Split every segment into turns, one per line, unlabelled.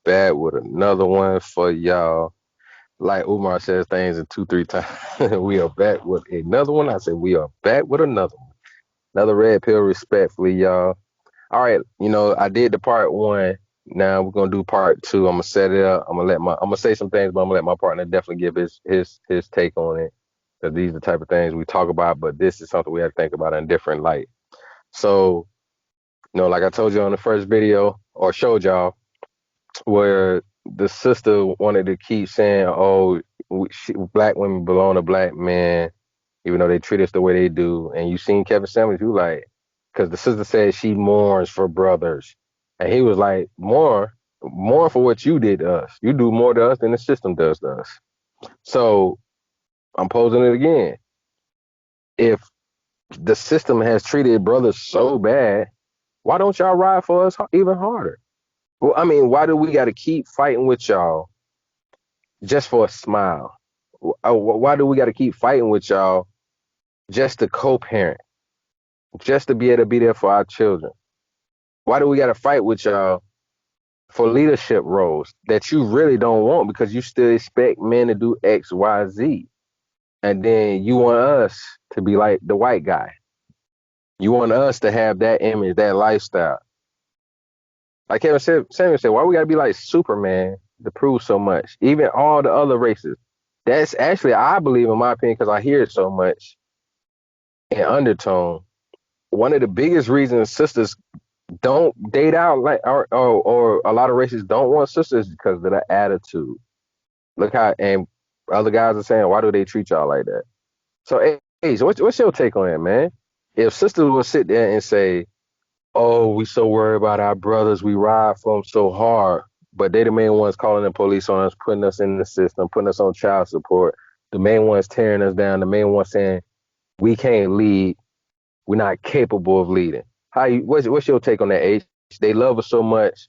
back with another one for y'all. Like Umar says things in two, three times. We are back with another one. I said we are back with another one. Another red pill, respectfully, y'all. All right, I did the part one. Now we're gonna do part two. I'm gonna set it up. I'm gonna say some things, but I'm gonna let my partner definitely give his take on it. Because these are the type of things we talk about, but this is something we have to think about in a different light. So, like I told you on the first video or showed y'all, where the sister wanted to keep saying, "Oh, black women belong to black men," even though they treat us the way they do. And you seen Kevin Samuels, you like, because the sister said she mourns for brothers, and he was like, mourn for what you did to us. You do more to us than the system does to us. So I'm posing it again. If the system has treated brothers so bad, why don't y'all ride for us even harder? Well, I mean, why do we got to keep fighting with y'all just for a smile? Why do we got to keep fighting with y'all just to co-parent, just to be able to be there for our children? Why do we got to fight with y'all for leadership roles that you really don't want because you still expect men to do X, Y, Z? And then you want us to be like the white guy. You want us to have that image, that lifestyle. Like Samuel said, why we got to be like Superman to prove so much? Even all the other races. That's actually, I believe, in my opinion, because I hear it so much in undertone. One of the biggest reasons sisters don't date out, like, or a lot of races don't want sisters, because of the attitude. Look how, and other guys are saying, why do they treat y'all like that? So, hey, so what's your take on that, man? If sisters will sit there and say, "Oh, we so worried about our brothers, we ride for them so hard," but they the main ones calling the police on us, putting us in the system, putting us on child support, the main ones tearing us down, the main ones saying we can't lead, we're not capable of leading. What's your take on that, Age? They love us so much,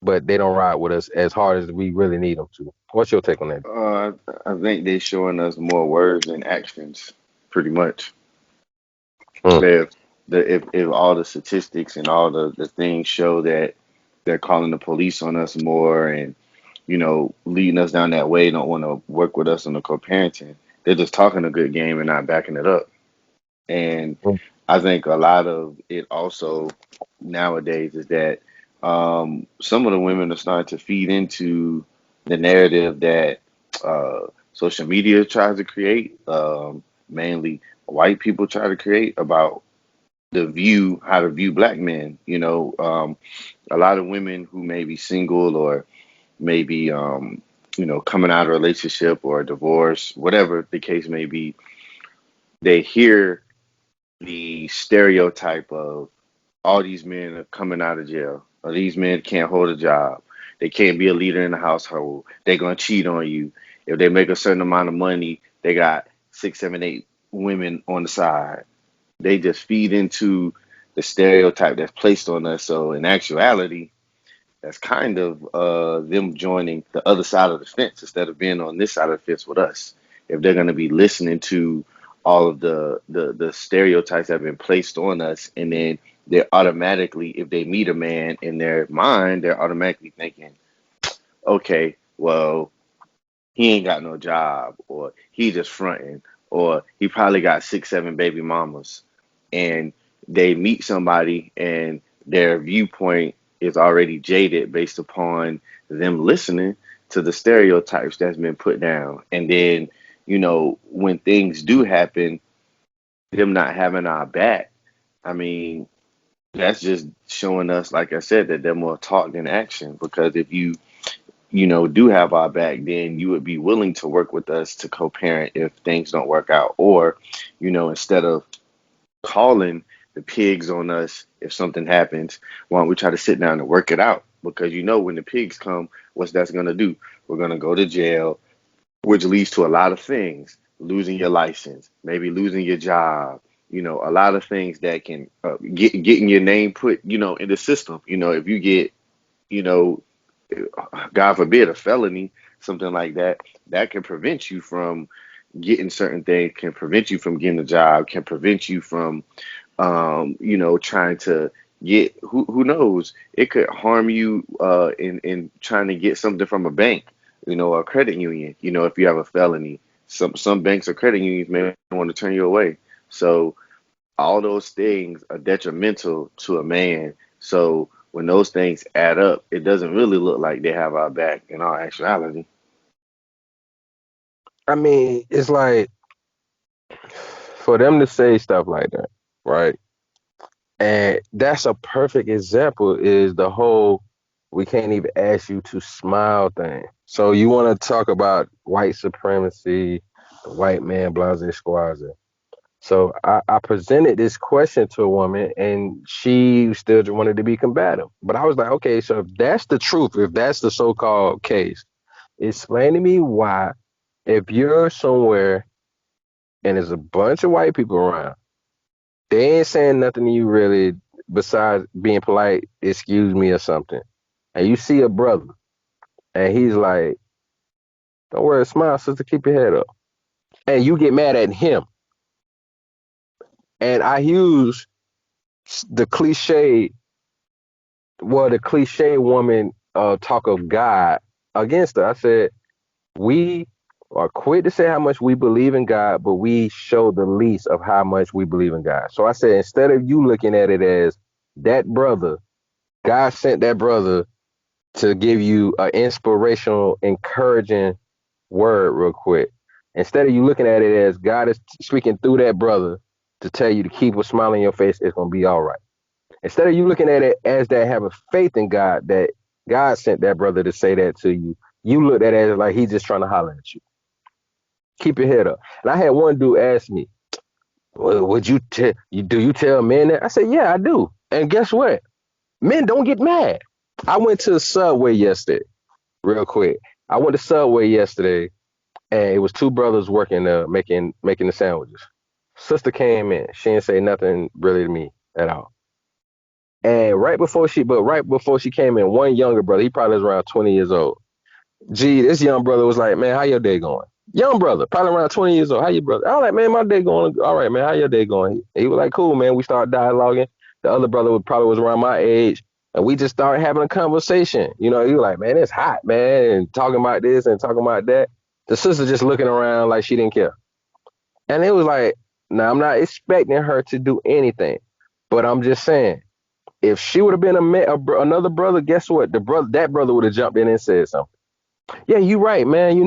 but they don't ride with us as hard as we really need them to. What's your take on that?
I think they showing us more words than actions, pretty much.
Mm.
If if all the statistics and all the things show that they're calling the police on us more and leading us down that way, don't want to work with us on the co-parenting, they're just talking a good game and not backing it up. And
Mm.
I think a lot of it also nowadays is that some of the women are starting to feed into the narrative that social media tries to create, mainly white people try to create about how to view black men. A lot of women who may be single or maybe coming out of a relationship or a divorce, whatever the case may be, they hear the stereotype of all these men are coming out of jail, or these men can't hold a job, they can't be a leader in the household, they're gonna cheat on you. If they make a certain amount of money, they got six, seven, eight women on the side. They just feed into the stereotype that's placed on us. So in actuality, that's kind of them joining the other side of the fence instead of being on this side of the fence with us. If they're going to be listening to all of the stereotypes that have been placed on us, and then they're automatically, if they meet a man in their mind, they're automatically thinking, okay, well, he ain't got no job, or he just fronting, or he probably got six, seven baby mamas, and they meet somebody and their viewpoint is already jaded based upon them listening to the stereotypes that's been put down. And then, when things do happen, them not having our back, I mean, that's just showing us, like I said, that they're more talk than action. Because if you do have our back, then you would be willing to work with us to co-parent if things don't work out. Or, instead of calling the pigs on us if something happens, why don't we try to sit down and work it out? Because when the pigs come, what's that's going to do? We're going to go to jail, which leads to a lot of things: losing your license, maybe losing your job. A lot of things that can getting your name put, in the system. If you get, you know, God forbid, a felony, something like that, that can prevent you from getting certain things, can prevent you from getting a job, can prevent you from, trying to Yet, who knows? It could harm you in trying to get something from a bank, a credit union. If you have a felony, some banks or credit unions may want to turn you away. So all those things are detrimental to a man. So when those things add up, it doesn't really look like they have our back in all actuality.
I mean, it's like for them to say stuff like that, right? And that's a perfect example is the whole we can't even ask you to smile thing. So you want to talk about white supremacy, the white man, blase squaze. So I presented this question to a woman and she still wanted to be combative. But I was like, okay, so if that's the truth, if that's the so-called case, explain to me why, if you're somewhere and there's a bunch of white people around, they ain't saying nothing to you really besides being polite, excuse me or something. And you see a brother and he's like, don't worry, smile, sister, keep your head up. And you get mad at him. And I use the cliche, the cliche woman talk of God against her. I said, we are quick to say how much we believe in God, but we show the least of how much we believe in God. So I said, instead of you looking at it as that brother, God sent that brother to give you an inspirational, encouraging word real quick. Instead of you looking at it as God is speaking through that brother to tell you to keep a smile on your face, it's gonna be all right. Instead of you looking at it as that having faith in God, that God sent that brother to say that to you, you look at it as like he's just trying to holler at you. Keep your head up. And I had one dude ask me, well, would you tell you do you tell men that? I said, yeah, I do. And guess what? Men don't get mad. I went to the Subway yesterday, real quick. I went to Subway yesterday and it was two brothers working making the sandwiches. Sister came in. She didn't say nothing really to me at all. And right before she came in, one younger brother, he probably was around 20 years old. Gee, this young brother was like, man, how your day going? Young brother, probably around 20 years old. How your brother? I was like, man, my day going all right, man. How your day going? He was like, cool, man. We started dialoguing. The other brother probably was around my age. And we just started having a conversation. He was like, man, it's hot, man. And talking about this and talking about that. The sister just looking around like she didn't care. And it was like, now I'm not expecting her to do anything. But I'm just saying, if she would have been another brother, guess what? That brother would have jumped in and said something. Yeah, you right, man.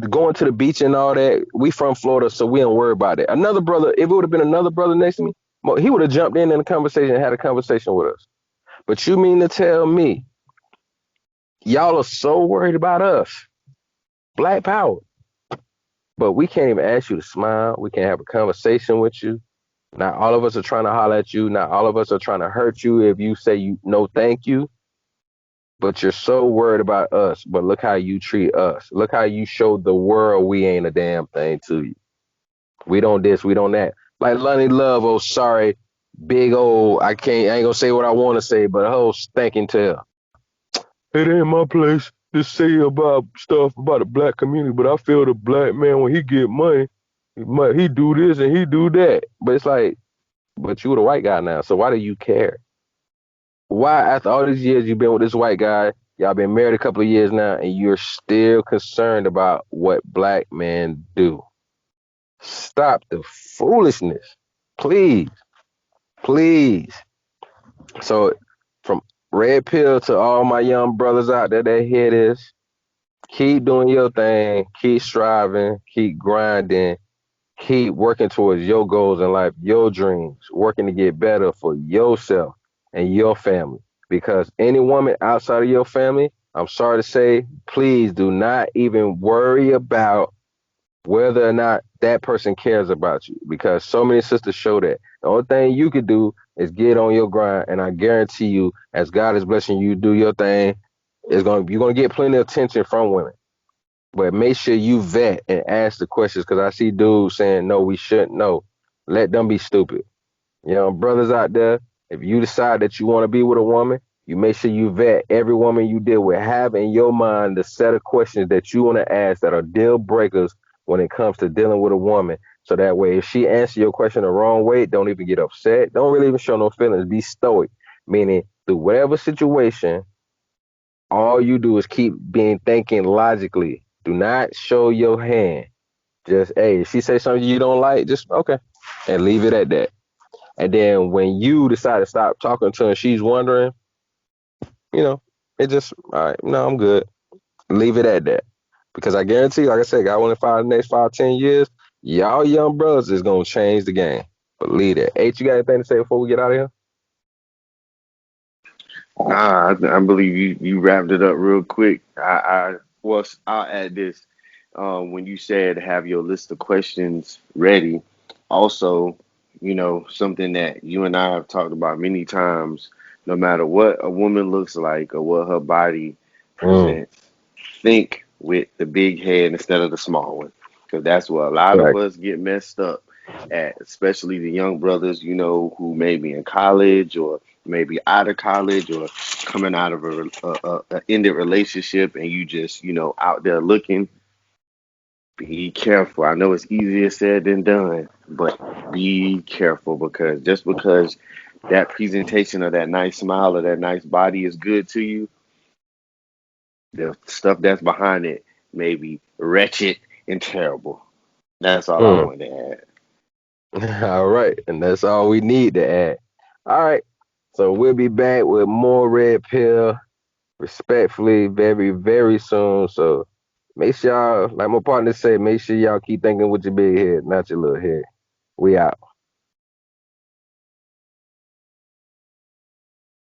Going to the beach and all that. We from Florida, so we don't worry about it. Another brother, if it would have been another brother next to me, he would have jumped in the conversation and had a conversation with us. But you mean to tell me y'all are so worried about us, Black Power, but we can't even ask you to smile. We can't have a conversation with you. Not all of us are trying to holler at you. Not all of us are trying to hurt you if you say you no thank you. But you're so worried about us. But look how you treat us. Look how you show the world we ain't a damn thing to you. We don't this, we don't that. Like Lonnie Love, oh sorry, big old I ain't gonna say what I wanna say, but a whole stinking tail. It ain't my place to say about stuff about the black community, but I feel the black man when he get money, he do this and he do that. But it's like, but you the white guy now, so why do you care? Why, after all these years you've been with this white guy, y'all been married a couple of years now, and you're still concerned about what black men do? Stop the foolishness, please, please. So, from red pill to all my young brothers out there that hear this, keep doing your thing, keep striving, keep grinding, keep working towards your goals in life, your dreams, working to get better for yourself and your family. Because any woman outside of your family, I'm sorry to say, please do not even worry about whether or not that person cares about you. Because so many sisters show that. The only thing you could do is get on your grind, and I guarantee you, as God is blessing you, do your thing. You're gonna get plenty of attention from women. But make sure you vet and ask the questions because I see dudes saying, no, we shouldn't know. Let them be stupid. Brothers out there, if you decide that you want to be with a woman, you make sure you vet every woman you deal with. Have in your mind the set of questions that you want to ask that are deal breakers when it comes to dealing with a woman. So that way, if she answers your question the wrong way, don't even get upset. Don't really even show no feelings. Be stoic. Meaning, through whatever situation, all you do is keep being thinking logically. Do not show your hand. Just, hey, if she say something you don't like, just okay, and leave it at that. And then when you decide to stop talking to her, and she's wondering, you know, it just, all right, no, I'm good. Leave it at that. Because I guarantee, like I said, I want to find the next 5, 10 years, y'all young brothers is gonna change the game. Believe that. H, you got anything to say before we get out of here?
Nah, I believe you wrapped it up real quick. I'll add this. When you said have your list of questions ready, also, something that you and I have talked about many times, no matter what a woman looks like or what her body
Mm,
presents, think with the big head instead of the small one. Because that's where a lot of
right.
us get messed up at, especially the young brothers, who may be in college or maybe out of college or coming out of a ended relationship, and you just, out there looking. Be careful. I know it's easier said than done, but be careful, because just because that presentation of that nice smile or that nice body is good to you, the stuff that's behind it may be wretched and terrible. That's all I
Mm.
wanted to add.
All right. And that's all we need to add. All right. So we'll be back with more Red Pill respectfully very, very soon. So make sure y'all, like my partner said, make sure y'all keep thinking with your big head, not your little head. We out.